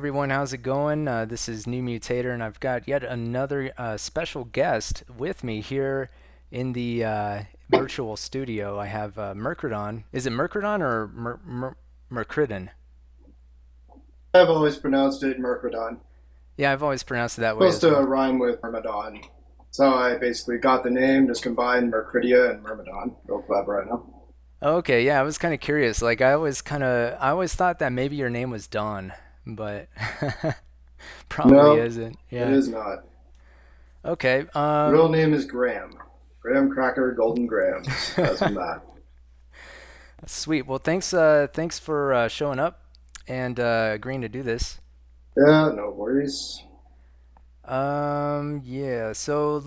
everyone, how's it going? This is New Mutator, and I've got yet another special guest with me here in the virtual studio. I have Myrkridon. Is it Myrkridon or Myrkridon? I've always pronounced it Myrkridon. Yeah, I've always pronounced it that way Supposed as to well. rhyme with Myrmidon. So I basically got the name, just combined Myrkridia and Myrmidon. Real clever, I know. Okay, yeah, I was kind of curious. I always thought that maybe your name was Dawn, but probably No, isn't. it Yeah. is not. Okay. Real name is Graham. Graham Cracker Golden Grahams, as in that. Sweet. Well, thanks for showing up and agreeing to do this. Yeah, no worries. Yeah. So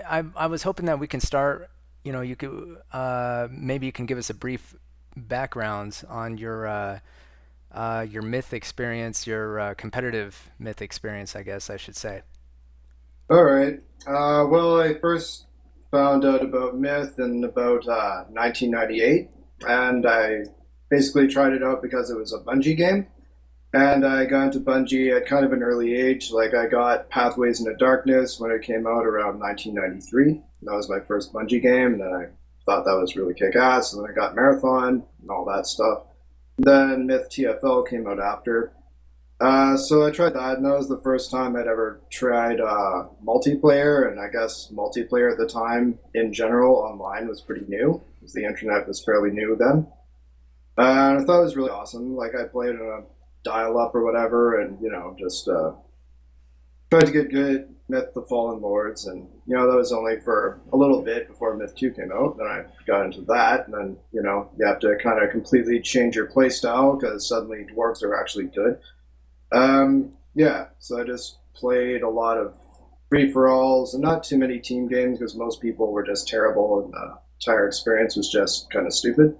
I was hoping that we can start. You could maybe you can give us a brief background on your myth experience, your competitive myth experience, I guess I should say. All right. Well, I first found out about Myth in about 1998, and I basically tried it out because it was a Bungie game. And I got into Bungie at kind of an early age. Like I got Pathways into Darkness when it came out around 1993. That was my first Bungie game, and then I thought that was really kick ass. And then I got Marathon and all that stuff. Then Myth TFL came out after. So I tried that, and that was the first time I'd ever tried multiplayer. And I guess multiplayer at the time, in general, online was pretty new because the internet was fairly new then. And I thought it was really awesome. Like I played on a dial up or whatever, and just tried to get good at Myth the Fallen Lords, and that was only for a little bit before Myth 2 came out. Then I got into that, and then you have to kind of completely change your play style because suddenly dwarves are actually good. Yeah, so I just played a lot of free for alls and not too many team games because most people were just terrible and the entire experience was just kind of stupid.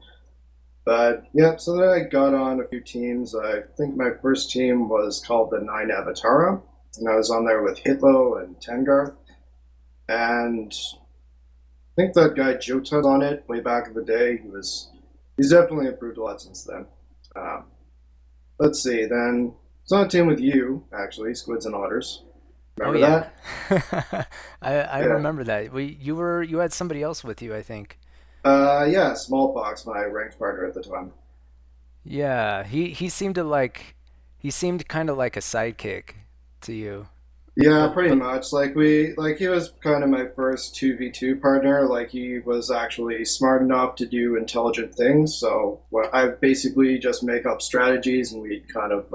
But yeah, so then I got on a few teams. I think my first team was called the Nine Avatara, and I was on there with Hitlo and Tengarth. And I think that guy Jota on it way back in the day. He's definitely improved a lot since then. Um, let's see. Then it's on a team with you actually, Squids and Otters. Oh Remember yeah, that? I Yeah. remember that. You had somebody else with you, I think. Yeah. Smallpox, my ranked partner at the time. Yeah, he seemed kind of like a sidekick to you. Yeah, But pretty but much. Like he was kind of my first 2v2 partner. Like he was actually smart enough to do intelligent things. So what I basically just make up strategies and we kind of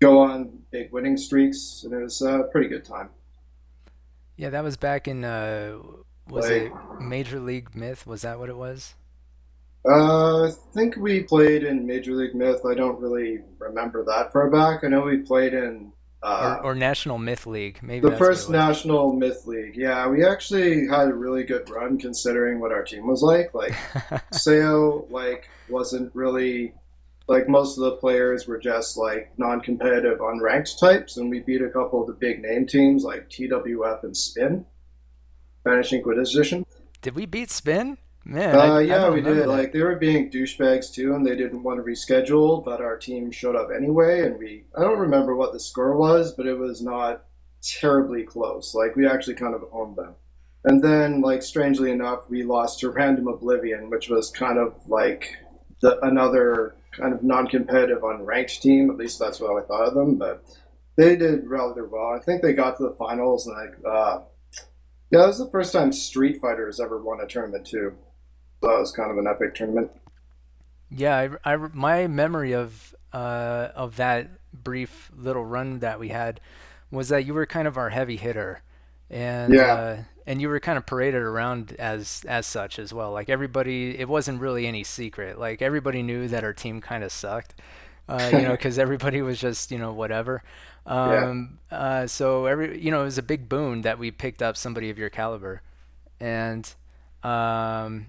go on big winning streaks, and it was a pretty good time. yeah, that was back in was Like it Major League Myth? Was that what it was? I think we played in Major League Myth. I don't really remember that far back. I know we played in Or National Myth League? Maybe the that's what it first was. national myth league. Yeah, we actually had a really good run considering what our team was like. Like Seo wasn't really like most of the players were just like non-competitive unranked types, and we beat a couple of the big name teams like TWF and Spin, Spanish Inquisition. Did we beat Spin? Man, I Yeah, don't we remember did. that. Like they were being douchebags too, and they didn't want to reschedule, but our team showed up anyway, and I don't remember what the score was, but it was not terribly close. Like we actually kind of owned them. And then, like strangely enough, we lost to Random Oblivion, which was kind of like another kind of non-competitive unranked team. At least that's what I thought of them, but they did rather well. I think they got to the finals, and yeah, that was the first time Street Fighters ever won a tournament too. So that was kind of an epic tournament. Yeah, my memory of that brief little run that we had was that you were kind of our heavy hitter, Yeah, and you were kind of paraded around as such as well. Like everybody, it wasn't really any secret. Like everybody knew that our team kind of sucked, because everybody was just whatever. yeah. So it was a big boon that we picked up somebody of your caliber, and um,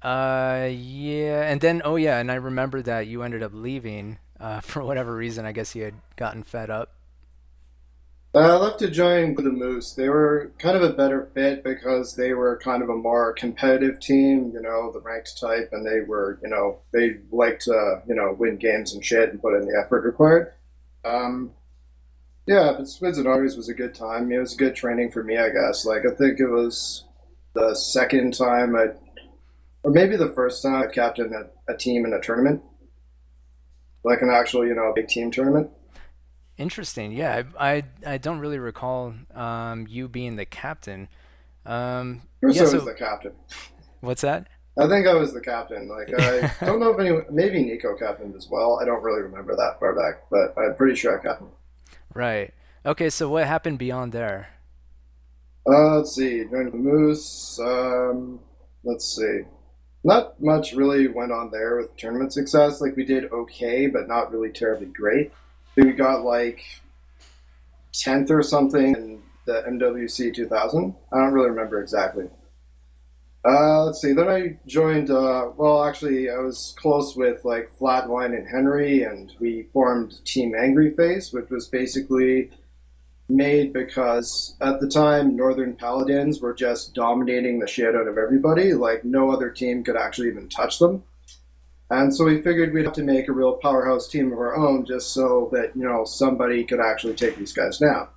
yeah, and then oh yeah, and I remember that you ended up leaving for whatever reason. I guess you had gotten fed up. I left to join the Moose. They were kind of a better fit because they were kind of a more competitive team, the ranked type, and they were, they liked to, win games and shit and put in the effort required. Um, yeah, but Squids and Arties was a good time. It was good training for me, I guess. Like, I think it was the second time or maybe the first time I captained a team in a tournament, like an actual, big team tournament. Interesting. Yeah, I don't really recall you being the captain. First, Yeah, I was so the captain. what's that? I think I was the captain. Like, I don't know if anyone, maybe Nico captained as well. I don't really remember that far back, but I'm pretty sure I captained. Right. Okay, so what happened beyond there? Let's see. Joined the Moose. Let's see. Not much really went on there with tournament success. Like, we did okay, but not really terribly great. I think we got like 10th or something in the MWC 2000. I don't really remember exactly. Let's see. Then I joined. Well, actually, I was close with like Flatline and Henry, and we formed Team Angry Face, which was basically made because at the time Northern Paladins were just dominating the shit out of everybody. Like no other team could actually even touch them. And so we figured we'd have to make a real powerhouse team of our own, just so that somebody could actually take these guys down.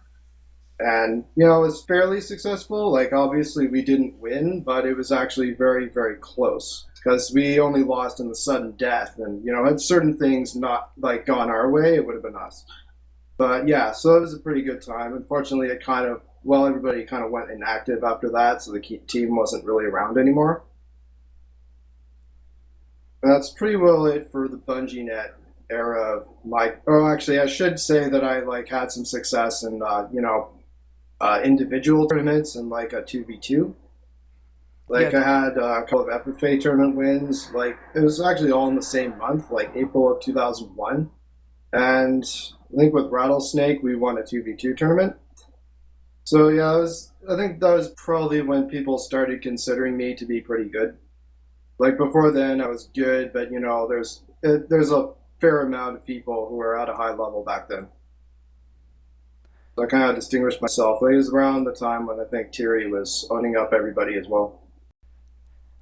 And it was fairly successful. Like obviously we didn't win, but it was actually very very close because we only lost in the sudden death. And had certain things not like gone our way, it would have been us. But yeah, so it was a pretty good time. Unfortunately, it kind of everybody kind of went inactive after that, so the team wasn't really around anymore. And that's pretty well it for the Bungie Net era of my. Oh, actually, I should say that I like had some success in individual tournaments and like a 2v2. Yeah, Like I had a couple of FFA tournament wins. Like it was actually all in the same month, like April of 2001. And I think with Rattlesnake we won a 2v2 tournament. So yeah, I think that was probably when people started considering me to be pretty good. Like before then, I was good, but there's a fair amount of people who were at a high level back then. So I kind of distinguished myself. Like, it was around the time when I think Thierry was owning up everybody as well.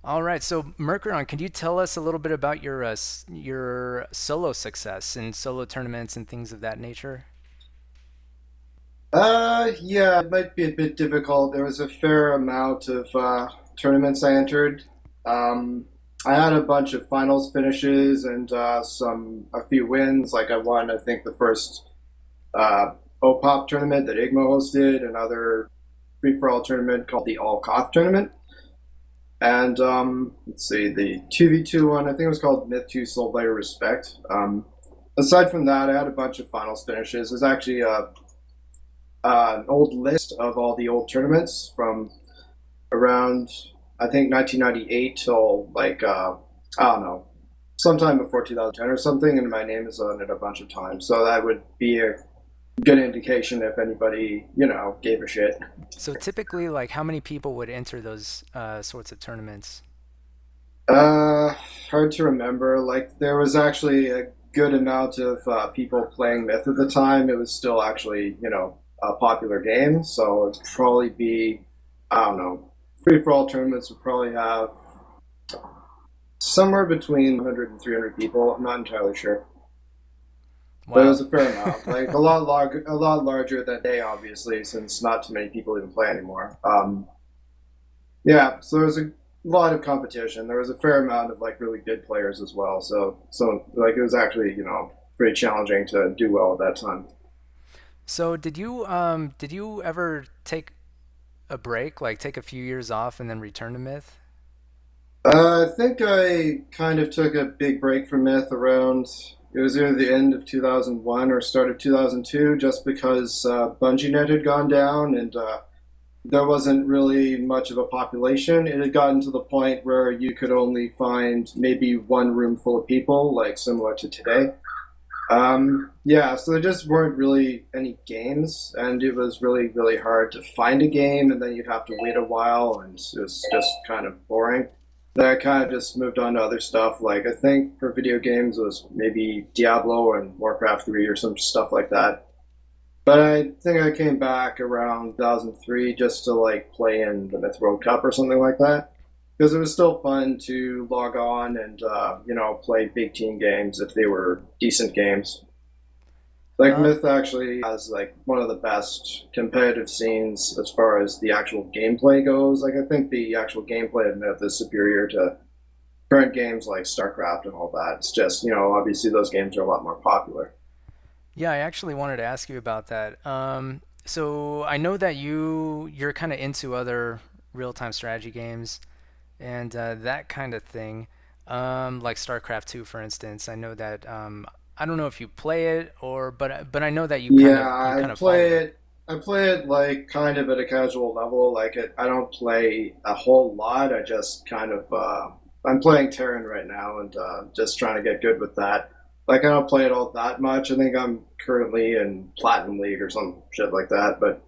all right. So Myrkridon, can you tell us a little bit about your solo success in solo tournaments and things of that nature? Yeah, it might be a bit difficult. There was a fair amount of tournaments I entered. Um, I had a bunch of finals finishes and a few wins. Like I won, I think the first uh, OPOP tournament that IGMA hosted, another free for all tournament called the All Koth tournament, and let's see, the 2v2 one. I think it was called Myth 2 Soul Blader Respect. Aside from that, I had a bunch of finals finishes. There's actually an old list of all the old tournaments from around I think 1998 till like I don't know, sometime before 2010 or something, and my name is on it a bunch of times. So that would be a good indication if anybody gave a shit. So typically, like, how many people would enter those sorts of tournaments? Uh, Hard to remember. Like there was actually a good amount of people playing Myth at the time. It was still actually a popular game, so it'd probably be I don't know. Free for all tournaments would probably have somewhere between 100 and 300 people. I'm not entirely sure, but it was Wow. a fair amount. Like a lot larger than today, obviously, since not too many people even play anymore. Yeah, so there was a lot of competition. There was a fair amount of like really good players as well. So like it was actually pretty challenging to do well at that time. So did you ever take a break, like take a few years off and then return to Myth? I think I kind of took a big break from Myth around. It was either the end of 2001 or start of 2002, just because BungieNet had gone down and there wasn't really much of a population. It had gotten to the point where you could only find maybe one room full of people, like similar to today. Yeah, so there just weren't really any games, and it was really, really hard to find a game, and then you'd have to wait a while, and it was just kind of boring. Then I kind of just moved on to other stuff. Like I think for video games it was maybe Diablo and Warcraft 3 or some stuff like that. But I think I came back around 2003 just to like play in the Myth World Cup or something like that. Because it was still fun to log on and play big team games if they were decent games. Like Uh, Myth actually has like one of the best competitive scenes as far as the actual gameplay goes. Like I think the actual gameplay of Myth is superior to current games like StarCraft and all that. It's just, obviously those games are a lot more popular. yeah, I actually wanted to ask you about that. So I know that you're kind of into other real-time strategy games and that kind of thing, like StarCraft 2, for instance. I know that I don't know if you play it or, but I know that Yeah, you kind of follow it. I play it like kind of at a casual level. I don't play a whole lot. I just kind of I'm playing Terran right now and just trying to get good with that. Like I don't play it all that much. I think I'm currently in Platinum League or some shit like that. But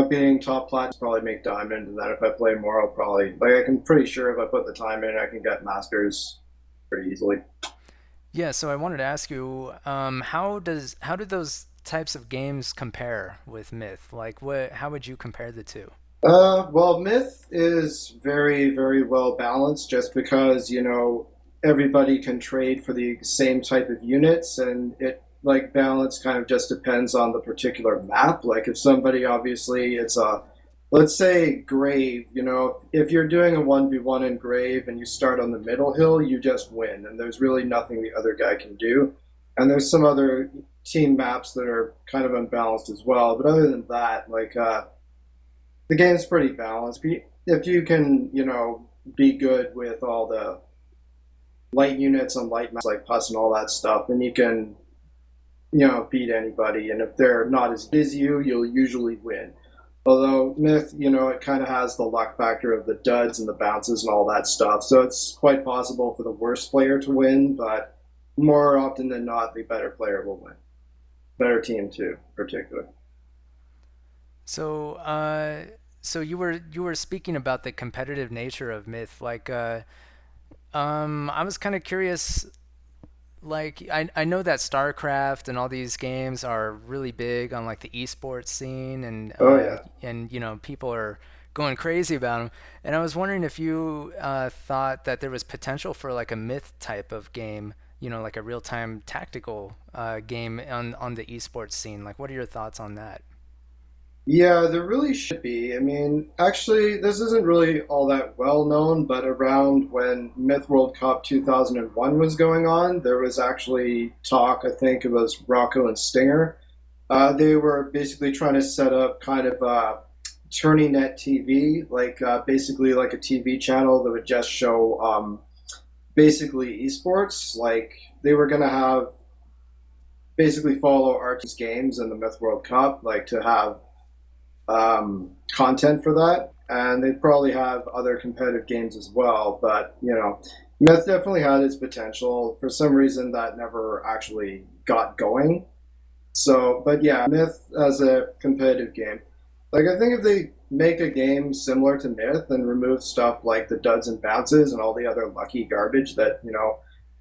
being top plat probably make diamond, and then if I play more, I'll probably like I can pretty sure if I put the time in, I can get masters pretty easily. Yeah, so I wanted to ask you, how do those types of games compare with Myth? Like, how would you compare the two? Well, Myth is very, very well balanced just because, everybody can trade for the same type of units and it like balance kind of just depends on the particular map. Like if somebody obviously it's a let's say Grave, if you're doing a 1v1 in Grave and you start on the middle hill, you just win and there's really nothing the other guy can do. And there's some other team maps that are kind of unbalanced as well. But other than that, the game's pretty balanced. If you can, be good with all the light units on light maps like Pus and all that stuff, then you can, beat anybody. And if they're not as good as you, you'll usually win. Although Myth, it kind of has the luck factor of the duds and the bounces and all that stuff. So it's quite possible for the worst player to win, but more often than not, the better player will win. Better team too, particularly. So, so you were speaking about the competitive nature of Myth. Like, I was kind of curious. Like, I know that StarCraft and all these games are really big on like the esports scene, Oh yeah. and people are going crazy about them. And I was wondering if you thought that there was potential for like a Myth type of game, like a real-time tactical game on the esports scene. Like, what are your thoughts on that? Yeah, there really should be. I mean, actually, this isn't really all that well known, but around when Myth World Cup 2001 was going on, there was actually talk, I think it was Rocco and Stinger. They were basically trying to set up kind of turning net TV, like basically like a TV channel that would just show basically esports. Like they were going to have basically follow our team's games in the Myth World Cup, like to have content for that, and they probably have other competitive games as well. But Myth definitely had its potential. For some reason, that never actually got going. So, but yeah, Myth as a competitive game, like I think if they make a game similar to Myth and remove stuff like the duds and bounces and all the other lucky garbage that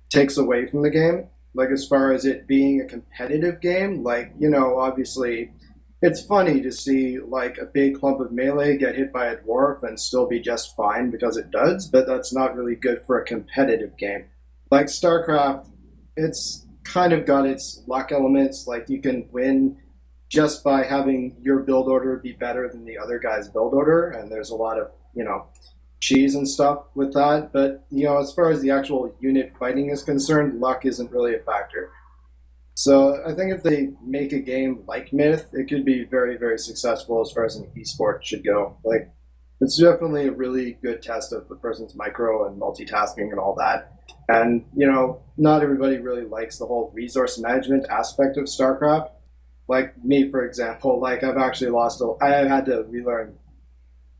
takes away from the game, like as far as it being a competitive game, like obviously it's funny to see like a big clump of melee get hit by a dwarf and still be just fine because it does, but that's not really good for a competitive game. Like StarCraft, it's kind of got its luck elements. Like you can win just by having your build order be better than the other guy's build order, and there's a lot of cheese and stuff with that. But as far as the actual unit fighting is concerned, luck isn't really a factor. So I think if they make a game like Myth, it could be very, very successful as far as an esport should go. Like it's definitely a really good test of the person's micro and multitasking and all that. And not everybody really likes the whole resource management aspect of StarCraft. Like me, for example, like I've actually I had to relearn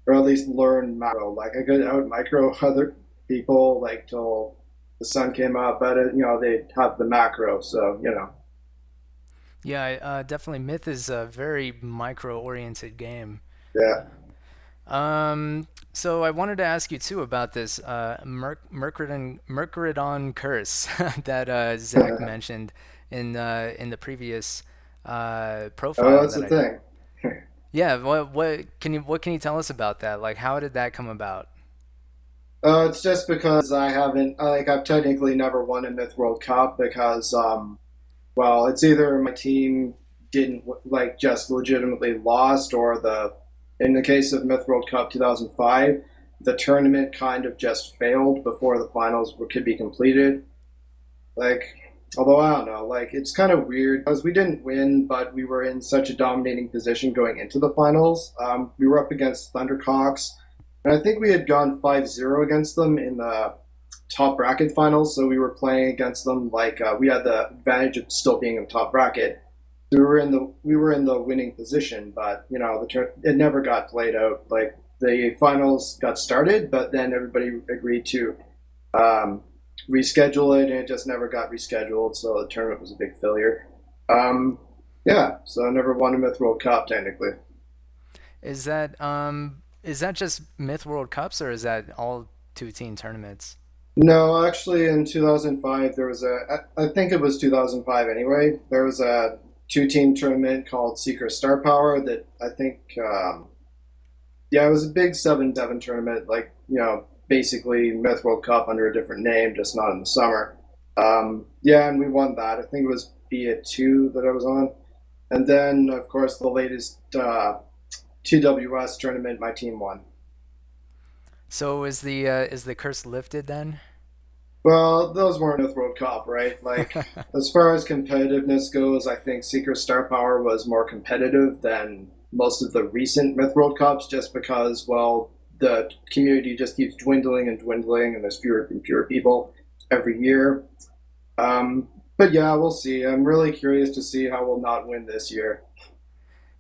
or at least learn macro. Like I could out micro other people like till the sun came up, but they have the macro, so Yeah, definitely. Myth is a very micro-oriented game. yeah. So I wanted to ask you too about this Myrkridon curse that Zach mentioned in the previous Oh, profile that's that the I did. thing. Yeah, what can you tell us about that? Like, how did that come about? It's just because I haven't, like, I've technically never won a Myth World Cup because, well, it's either my team didn't like just legitimately lost, or in the case of Myth World Cup 2005, the tournament kind of just failed before the finals could be completed. Like, although I don't know, like it's kind of weird because we didn't win, but we were in such a dominating position going into the finals. We were up against Thundercocks, and I think we had gone 5-0 against them in the top bracket finals. So we were playing against them like we had the advantage of still being in the top bracket. So we were in the winning position, but it never got played out. Like the finals got started, but then everybody agreed to um, reschedule it, and it just never got rescheduled. So the tournament was a big failure. Um, yeah, so I never won a Myth World Cup technically. Is that just Myth World Cups or is that all two-team tournaments? No, actually, in 2005, there was I think it was 2005 anyway. There was a two-team tournament called Secret Star Power that I think, yeah, it was a big 7-7 tournament, like, basically Myth World Cup under a different name, just not in the summer. Yeah, and we won that. I think it was B2 that I was on. And then, of course, the latest TWS tournament, my team won. So is the curse lifted then? Well, those weren't a World Cup, right? Like, as far as competitiveness goes, I think Secret Star Power was more competitive than most of the recent Myth World Cups, just because, well, the community just keeps dwindling and dwindling, and there's fewer and fewer people every year. But yeah, we'll see. I'm really curious to see how we'll not win this year.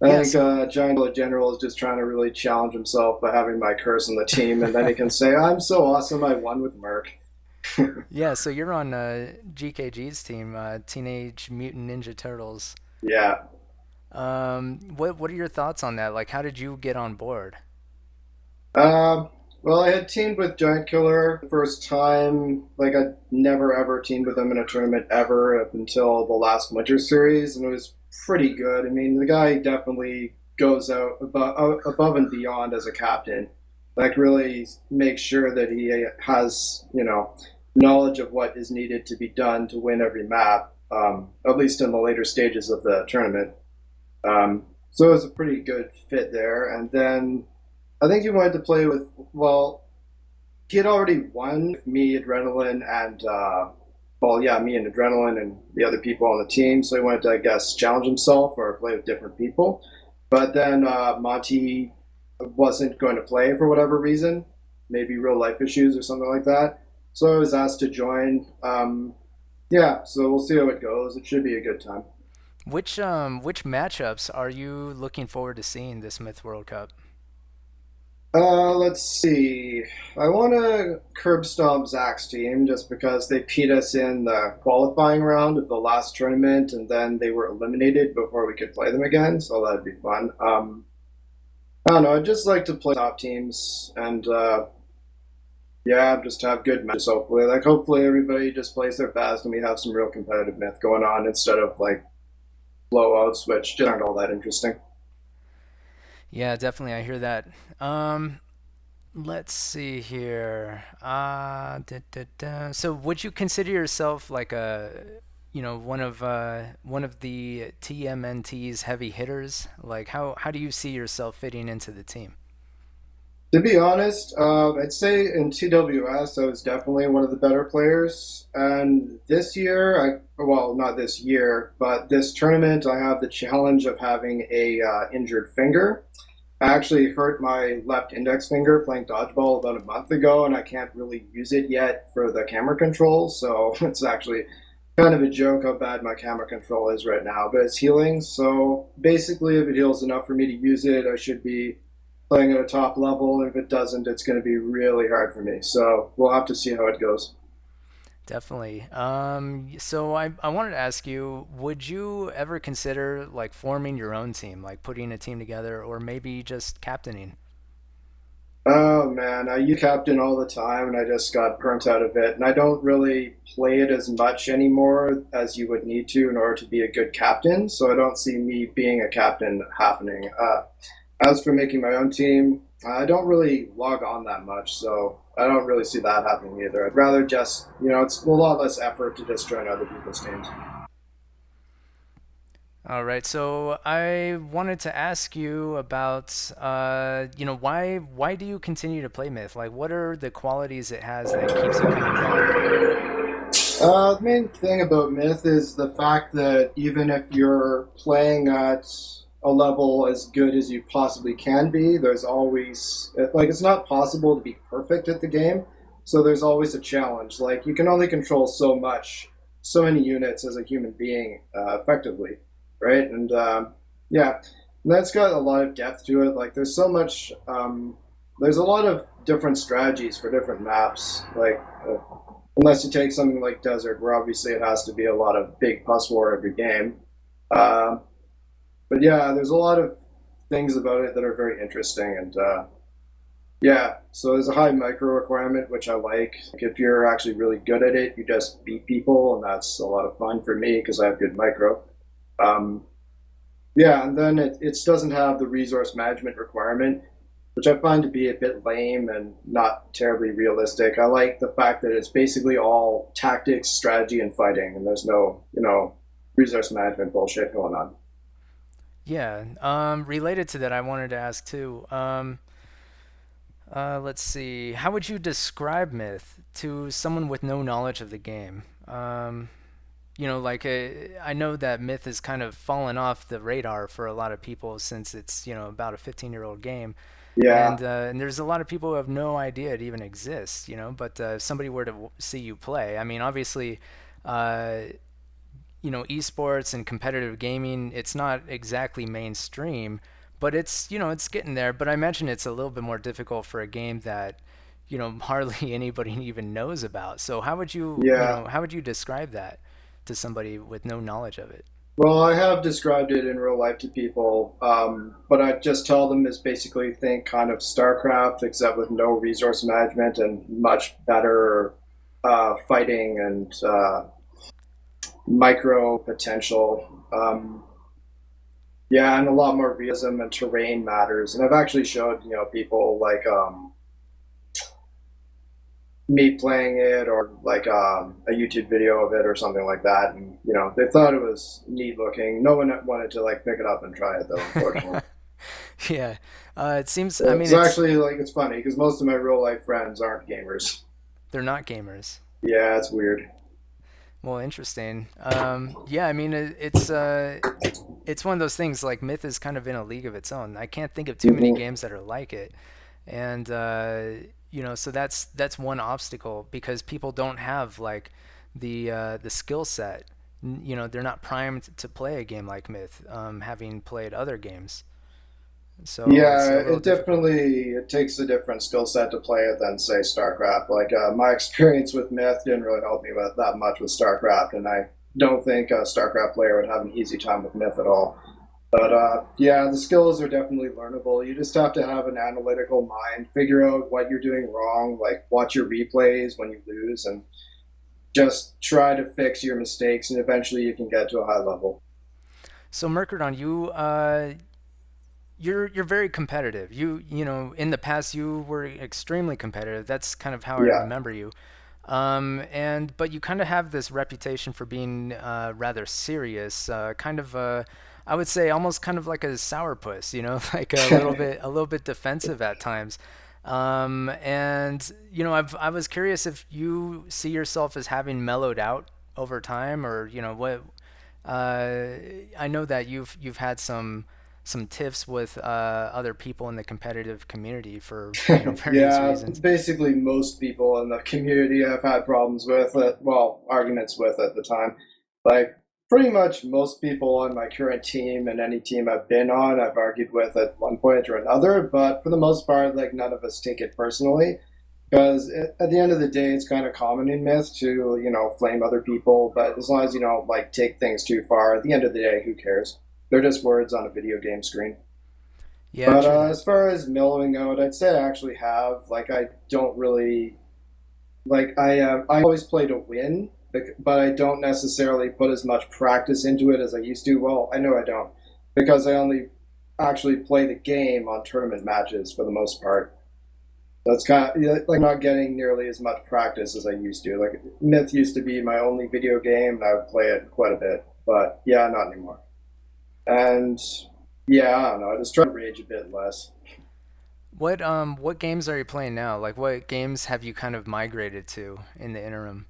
I Yeah, think so Giant General is just trying to really challenge himself by having my curse on the team, and then he can say, "I'm so awesome, I won with Merc." yeah, so you're on GKG's team, Teenage Mutant Ninja Turtles. Yeah. What are your thoughts on that? Like, how did you get on board? Um, well, I had teamed with Giant Killer the first time. Like, I'd never ever teamed with him in a tournament ever up until the last Winter Series, and it was pretty good. I mean, the guy definitely goes out above and beyond as a captain. Like, really makes sure that he has, knowledge of what is needed to be done to win every map, at least in the later stages of the tournament. So it was a pretty good fit there. And then I think he wanted to play with, well, he had already won with me, Adrenaline, and, well, yeah, me and Adrenaline and the other people on the team. So he wanted to, I guess, challenge himself or play with different people. But then Monty wasn't going to play for whatever reason, maybe real life issues or something like that. So I was asked to join. Yeah, so we'll see how it goes. It should be a good time. Which matchups are you looking forward to seeing this Myth World Cup? Let's see. I want to curb stomp Zach's team just because they beat us in the qualifying round of the last tournament, and then they were eliminated before we could play them again. So that'd be fun. I don't know. I'd just like to play top teams and yeah, just have good matches. Hopefully, like hopefully everybody just plays their best and we have some real competitive myth going on instead of like blowouts, which just aren't all that interesting. Yeah, definitely, I hear that. Um, let's see here. So would you consider yourself like one of the TMNT's heavy hitters? Like how do you see yourself fitting into the team? To be honest, I'd say in TWS, I was definitely one of the better players. And this year, well, not this year, but this tournament, I have the challenge of having a injured finger. I actually hurt my left index finger playing dodgeball about a month ago, and I can't really use it yet for the camera control. So it's actually kind of a joke how bad my camera control is right now, but it's healing. So basically, if it heals enough for me to use it, I should be playing at a top level. If it doesn't, it's going to be really hard for me. So we'll have to see how it goes. Definitely. So I wanted to ask you, would you ever consider like forming your own team, like putting a team together, or maybe just captaining? Oh man, I used captain all the time and I just got burnt out of it. And I don't really play it as much anymore as you would need to in order to be a good captain. So I don't see me being a captain happening. As for making my own team, I don't really log on that much. So I don't really see that happening either. I'd rather just, it's a lot less effort to just join other people's teams. All right, so I wanted to ask you about, why do you continue to play Myth? Like, what are the qualities it has that keeps you coming back? The main thing about Myth is the fact that even if you're playing at a level as good as you possibly can be, there's always, like, it's not possible to be perfect at the game. So there's always a challenge. Like, you can only control so much, so many units as a human being effectively, right? And yeah, and that's got a lot of depth to it. Like, there's a lot of different strategies for different maps. Unless you take something like Desert, where obviously it has to be a lot of big plus war every game. Uh, but yeah, there's a lot of things about it that are very interesting, and yeah, so there's a high micro requirement, which I like. If you're actually really good at it, you just beat people, and that's a lot of fun for me because I have good micro. Um, yeah, and then it doesn't have the resource management requirement, which I find to be a bit lame and not terribly realistic. I like the fact that it's basically all tactics, strategy, and fighting, and there's no, resource management bullshit going on. Yeah, related to that, I wanted to ask too. Let's see, how would you describe Myth to someone with no knowledge of the game? I know that Myth has kind of fallen off the radar for a lot of people since it's about a 15-year-old game, Yeah, and there's a lot of people who have no idea it even exists. But if somebody were to see you play, I mean, obviously, uh, esports and competitive gaming, it's not exactly mainstream, but it's getting there. But I imagine it's a little bit more difficult for a game that hardly anybody even knows about. So yeah. how would you describe that to somebody with no knowledge of it? Well, I have described it in real life to people, but I just tell them is basically think kind of StarCraft, except with no resource management and much better fighting and micro potential. Yeah, and a lot more realism and terrain matters. And I've actually showed people like me playing it or like a YouTube video of it or something like that, and they thought it was neat looking. No one wanted to like pick it up and try it though, unfortunately. Yeah, it seems. I mean, It's actually like it's funny because most of my real life friends aren't gamers. they're not gamers. Yeah, it's weird. Well, interesting. Yeah, I mean, it's one of those things. Like Myth is kind of in a league of its own. I can't think of too many Hmm. games that are like it, and so that's one obstacle because people don't have like the skill set. They're not primed to play a game like Myth, having played other games. So it's Yeah, a little it difficult. definitely it takes a different skill set to play it than say StarCraft. Like my experience with Myth didn't really help me with that much with StarCraft, and I don't think a StarCraft player would have an easy time with Myth at all. But yeah, the skills are definitely learnable. You just have to have an analytical mind, figure out what you're doing wrong, like watch your replays when you lose, and just try to fix your mistakes, and eventually you can get to a high level. So Myrkridon, you're very competitive. In the past you were extremely competitive. That's kind of how I Yeah. remember you. And but you kind of have this reputation for being rather serious, kind of I would say almost kind of like a sourpuss, like a little bit defensive at times. And I was curious if you see yourself as having mellowed out over time, or what. I know that you've had some tiffs with other people in the competitive community for various Yeah, reasons. basically most people in the community have had problems with it, well, arguments with at the time. Like pretty much most people on my current team and any team I've been on, I've argued with at one point or another, but for the most part, like none of us take it personally. Because at the end of the day, it's kind of common in myth to, flame other people, but as long as you don't like take things too far, at the end of the day, who cares? They're just words on a video game screen. Yeah, But true that. as far as mellowing out, I'd say I actually have. Like, I don't really like. I always play to win, but I don't necessarily put as much practice into it as I used to. Well, I know I don't because I only actually play the game on tournament matches for the most part. That's kind of like not getting nearly as much practice as I used to. Like Myth used to be my only video game, and I would play it quite a bit. But yeah, not anymore. And yeah, I don't know. I just try to rage a bit less. What games are you playing now? Like what games have you kind of migrated to in the interim?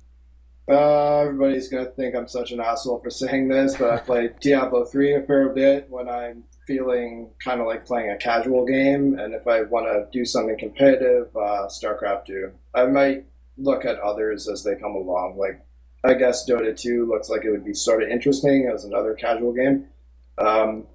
Everybody's gonna think I'm such an asshole for saying this, but I play Diablo 3 a fair bit when I'm feeling kind of like playing a casual game, and if I want to do something competitive, StarCraft 2. I might look at others as they come along. Like I guess Dota 2 looks like it would be sort of interesting as another casual game. Um,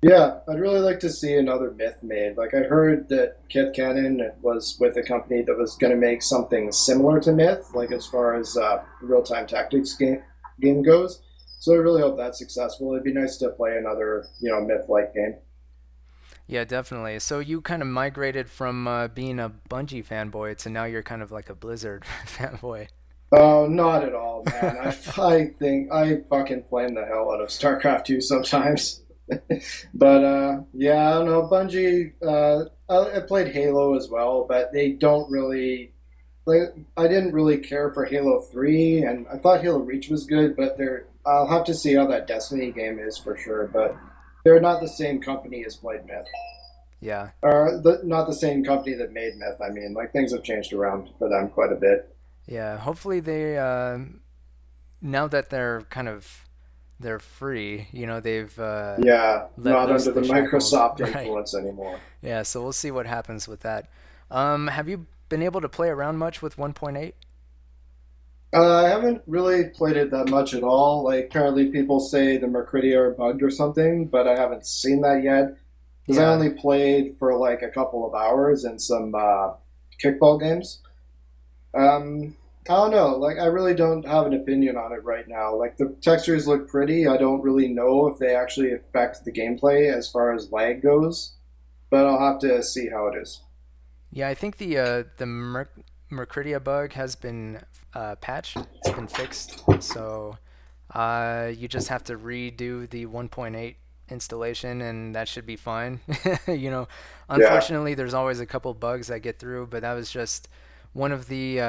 yeah, I'd really like to see another Myth made. Like I heard that Kith Cannon was with a company that was going to make something similar to Myth, like as far as real-time tactics game goes. So I really hope that's successful. It'd be nice to play another, Myth-like game. Yeah, definitely. So you kind of migrated from being a Bungie fanboy to now you're kind of like a Blizzard fanboy. Oh, not at all, man. I think I fucking flame the hell out of StarCraft 2 sometimes. But yeah, I don't know. Bungie, I played Halo as well, but they don't really like. I didn't really care for Halo 3, and I thought Halo Reach was good, but they're. I'll have to see how that Destiny game is for sure. But they're not the same company as Played Myth, Yeah. or not the same company that made Myth. I mean, like things have changed around for them quite a bit. Yeah, hopefully they now that they're free, they've Yeah, let not loose under the the shackles. Microsoft Right. influence anymore. Yeah, so we'll see what happens with that. Have you been able to play around much with 1.8? I haven't really played it that much at all. Like, apparently people say the Myrkridia are bugged or something, but I haven't seen that yet because I Yeah. only played for like a couple of hours in some kickball games. I don't know. Like, I really don't have an opinion on it right now. Like, the textures look pretty. I don't really know if they actually affect the gameplay as far as lag goes, but I'll have to see how it is. Yeah, I think the Mercuridia bug has been patched. It's been fixed. So you just have to redo the 1.8 installation, and that should be fine. you know, Yeah. Unfortunately, there's always a couple bugs I get through, but that was just one of the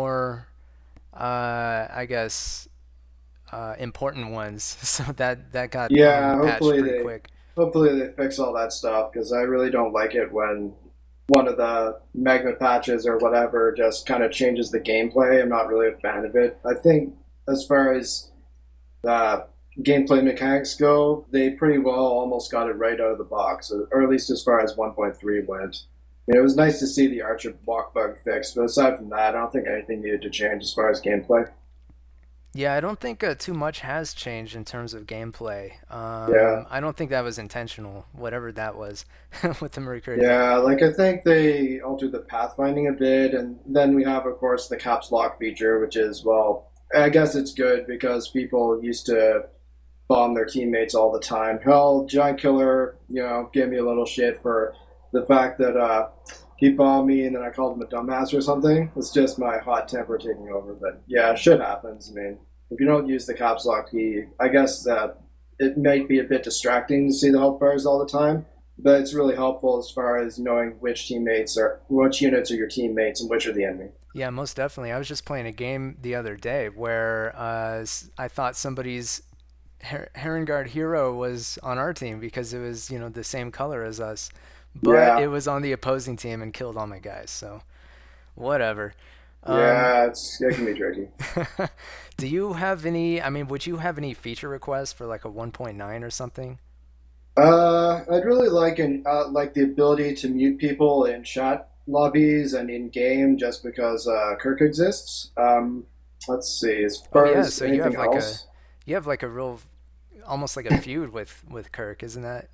more I guess important ones. So that got Yeah, patched pretty quick. hopefully they fix all that stuff because I really don't like it when one of the magma patches or whatever just kind of changes the gameplay. I'm not really a fan of it. I think as far as the gameplay mechanics go, they pretty well almost got it right out of the box, or at least as far as 1.3 went. I mean, it was nice to see the Archer walk bug fixed, but aside from that, I don't think anything needed to change as far as gameplay. Yeah, I don't think too much has changed in terms of gameplay. Yeah. I don't think that was intentional, whatever that was with the Mercuridia. Yeah, like I think they altered the pathfinding a bit, and then we have, of course, the caps lock feature, which is, well, I guess it's good because people used to bomb their teammates all the time. Hell, Giant Killer, gave me a little shit for the fact that he bombed me and then I called him a dumbass or something. It's just my hot temper taking over. But yeah, shit happens. I mean, if you don't use the caps lock key, I guess that it might be a bit distracting to see the health bars all the time. But it's really helpful as far as knowing which units are your teammates and which are the enemy. Yeah, most definitely. I was just playing a game the other day where I thought somebody's Herringard hero was on our team because it was, the same color as us, but it Yeah, was on the opposing team and killed all my guys. So whatever. Um, yeah, it can be tricky. do you have any? I mean, would you have any feature requests for like a 1.9 or something? I'd really like the ability to mute people in chat lobbies and in game just because Kirk exists. Let's see. As Oh far yeah, as so you anything have else, a real almost like a feud with Kirk, isn't that?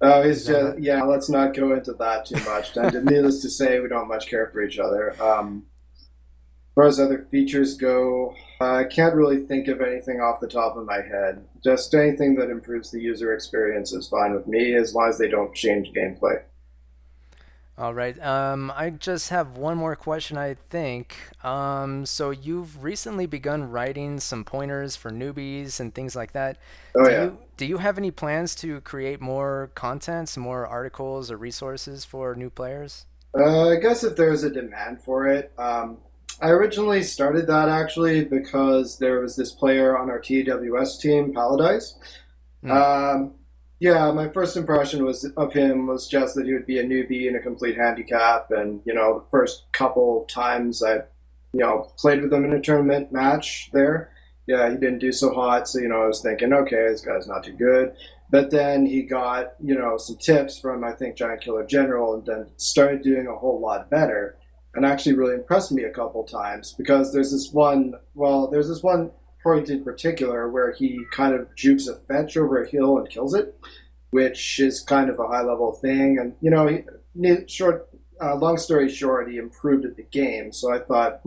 Is it's that just not? yeah. Let's not go into that too much. And needless to say, we don't much care for each other. far as other features go, I can't really think of anything off the top of my head. Just anything that improves the user experience is fine with me as long as they don't change gameplay. All right. I just have one more question, I think. So you've recently begun writing some pointers for newbies and things like that. Oh Do yeah. you have any plans to create more content, some more articles or resources for new players? I guess if there's a demand for it, I originally started that actually because there was this player on our TWS team, Paladise. Hmm. Um, yeah, my first impression was of him was just that he would be a newbie and a complete handicap, and the first couple of times I, played with him in a tournament match there, yeah, he didn't do so hot, so I was thinking, okay, this guy's not too good. But then he got some tips from I think Giant Killer General, and then started doing a whole lot better, and actually really impressed me a couple times because there's this one point in particular where he kind of jukes a fetch over a hill and kills it, which is kind of a high level thing. And long story short, he improved at the game. So I thought,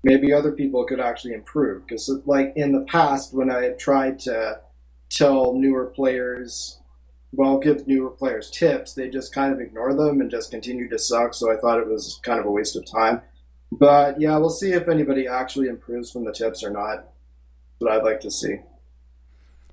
maybe other people could actually improve because, like in the past, when I had tried to tell newer players, well, give newer players tips, they just kind of ignore them and just continue to suck. So I thought it was kind of a waste of time. But yeah, we'll see if anybody actually improves from the tips or not. What I'd like to see.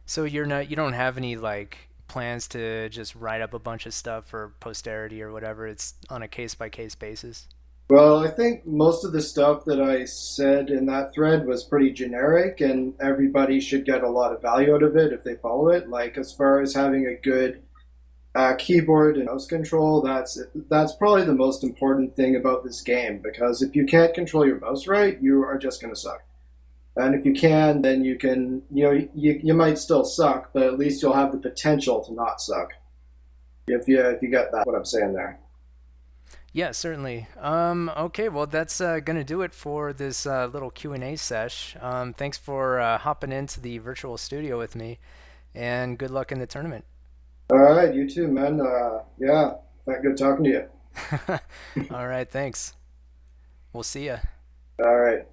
So you don't have any like plans to just write up a bunch of stuff for posterity or whatever. It's on a case by case basis. Well, I think most of the stuff that I said in that thread was pretty generic, and everybody should get a lot of value out of it if they follow it. Like as far as having a good keyboard and mouse control, that's probably the most important thing about this game because if you can't control your mouse right, you are just going to suck. And if you can, then you can, you might still suck, but at least you'll have the potential to not suck. If you get that, what I'm saying there. Yeah, certainly. Okay, well, that's gonna do it for this little Q&A sesh. Thanks for hopping into the virtual studio with me, and good luck in the tournament. All right, you too, man. Yeah, good talking to you. All right, thanks. We'll see ya. All right.